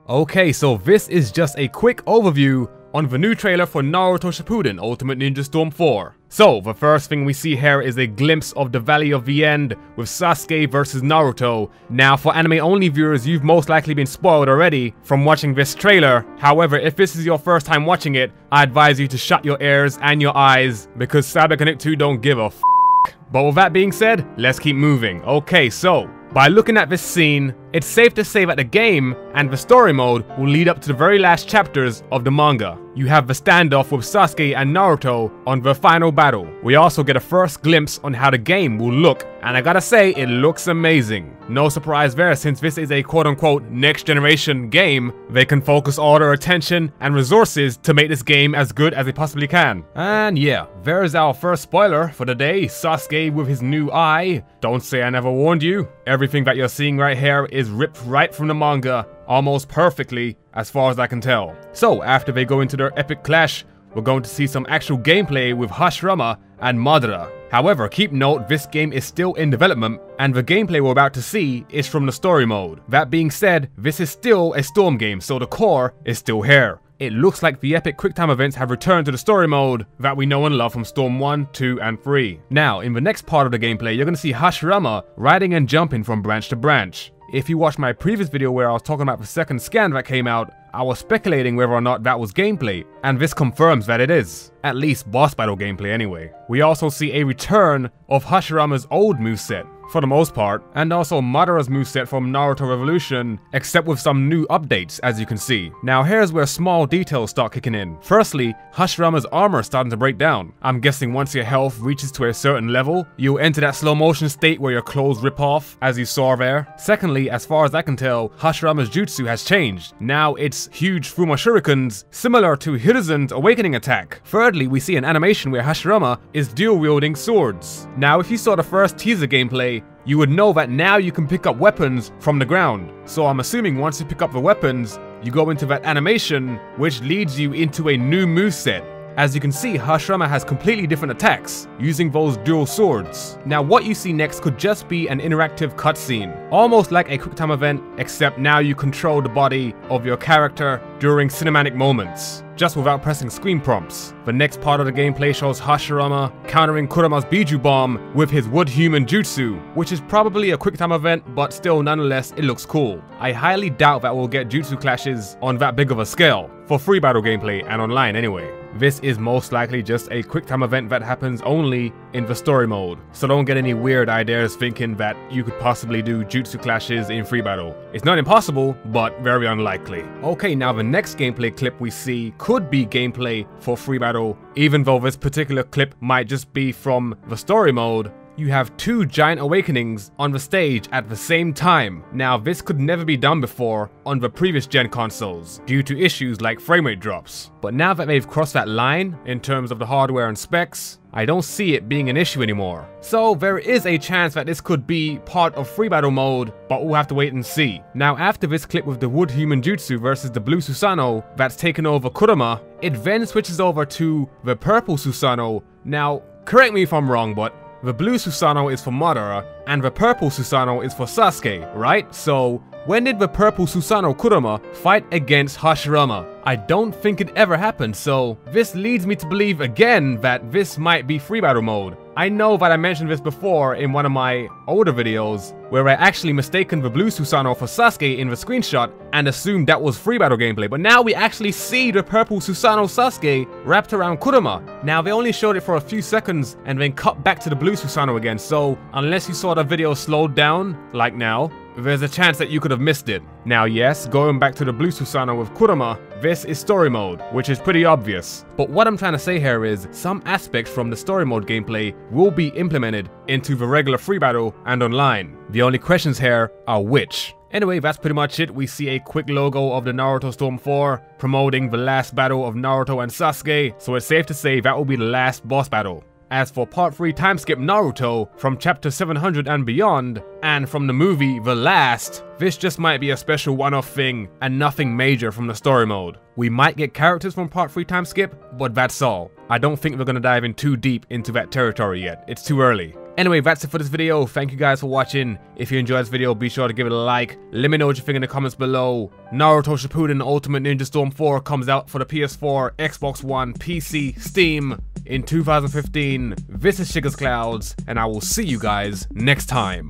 Okay, so this is just a quick overview on the new trailer for Naruto Shippuden Ultimate Ninja Storm 4. So, the first thing we see here is a glimpse of the Valley of the End with Sasuke versus Naruto. Now, for anime-only viewers, you've most likely been spoiled already from watching this trailer. However, if this is your first time watching it, I advise you to shut your ears and your eyes, because Cyberconnect 2 don't give a f***. But with that being said, let's keep moving. Okay, so, by looking at this scene, it's safe to say that the game and the story mode will lead up to the very last chapters of the manga. You have the standoff with Sasuke and Naruto on the final battle. We also get a first glimpse on how the game will look, and I gotta say, it looks amazing. No surprise there, since this is a quote-unquote next generation game, they can focus all their attention and resources to make this game as good as they possibly can. And yeah, there's our first spoiler for the day, Sasuke with his new eye. Don't say I never warned you. Everything that you're seeing right here is ripped right from the manga, almost perfectly, as far as I can tell. So, after they go into their epic clash, we're going to see some actual gameplay with Hashirama and Madara. However, keep note, this game is still in development, and the gameplay we're about to see is from the story mode. That being said, this is still a Storm game, so the core is still here. It looks like the epic QuickTime events have returned to the story mode that we know and love from Storm 1, 2, and 3. Now, in the next part of the gameplay, you're going to see Hashirama riding and jumping from branch to branch. If you watched my previous video where I was talking about the second scan that came out, I was speculating whether or not that was gameplay, and this confirms that it is. At least boss battle gameplay anyway. We also see a return of Hashirama's old moveset, for the most part, and also Madara's moveset from Naruto Revolution, except with some new updates, as you can see. Now here's where small details start kicking in. Firstly, Hashirama's armor is starting to break down. I'm guessing once your health reaches to a certain level, you'll enter that slow motion state where your clothes rip off, as you saw there. Secondly, as far as I can tell, Hashirama's jutsu has changed. Now it's huge Fuma Shurikens, similar to Hiruzen's awakening attack. Thirdly, we see an animation where Hashirama is dual-wielding swords. Now if you saw the first teaser gameplay, you would know that now you can pick up weapons from the ground. So I'm assuming once you pick up the weapons, you go into that animation, which leads you into a new moveset. As you can see, Hashirama has completely different attacks, using those dual swords. Now what you see next could just be an interactive cutscene, almost like a QuickTime event, except now you control the body of your character during cinematic moments, just without pressing screen prompts. The next part of the gameplay shows Hashirama countering Kurama's Biju Bomb with his Wood Human Jutsu, which is probably a QuickTime event, but still nonetheless it looks cool. I highly doubt that we'll get jutsu clashes on that big of a scale, for free battle gameplay and online anyway. This is most likely just a QuickTime event that happens only in the story mode, so don't get any weird ideas thinking that you could possibly do jutsu clashes in free battle. It's not impossible, but very unlikely. Okay, now the next gameplay clip we see could be gameplay for free battle, even though this particular clip might just be from the story mode. You have two giant awakenings on the stage at the same time. Now this could never be done before on the previous gen consoles due to issues like framerate drops. But now that they've crossed that line in terms of the hardware and specs, I don't see it being an issue anymore. So there is a chance that this could be part of free battle mode, but we'll have to wait and see. Now after this clip with the Wood Human Jutsu versus the Blue Susanoo that's taken over Kurama, it then switches over to the Purple Susanoo. Now correct me if I'm wrong, but the Blue Susanoo is for Madara, and the Purple Susanoo is for Sasuke, right? So, when did the Purple Susanoo Kurama fight against Hashirama? I don't think it ever happened, so this leads me to believe again that this might be free battle mode. I know that I mentioned this before in one of my older videos, where I actually mistaken the Blue Susanoo for Sasuke in the screenshot and assumed that was free battle gameplay, but now we actually see the Purple Susanoo Sasuke wrapped around Kurama. Now they only showed it for a few seconds and then cut back to the Blue Susanoo again, so unless you saw the video slowed down, like now, there's a chance that you could have missed it. Now yes, going back to the Blue Susanoo with Kurama, this is story mode, which is pretty obvious. But what I'm trying to say here is, some aspects from the story mode gameplay will be implemented into the regular free battle and online. The only questions here are which. Anyway, that's pretty much it. We see a quick logo of the Naruto Storm 4 promoting the last battle of Naruto and Sasuke, so it's safe to say that will be the last boss battle. As for Part 3 timeskip Naruto from Chapter 700 and beyond, and from the movie The Last, This just might be a special one-off thing and nothing major from the story mode. We might get characters from part 3 time skip, but that's all. I don't think we're gonna dive in too deep into that territory yet, it's too early. Anyway, that's it for this video. Thank you guys for watching. If you enjoyed this video, be sure to give it a like. Let me know what you think in the comments below. Naruto Shippuden Ultimate Ninja Storm 4 comes out for the PS4, Xbox One, PC, Steam in 2015. This is ShikasClouds, and I will see you guys next time.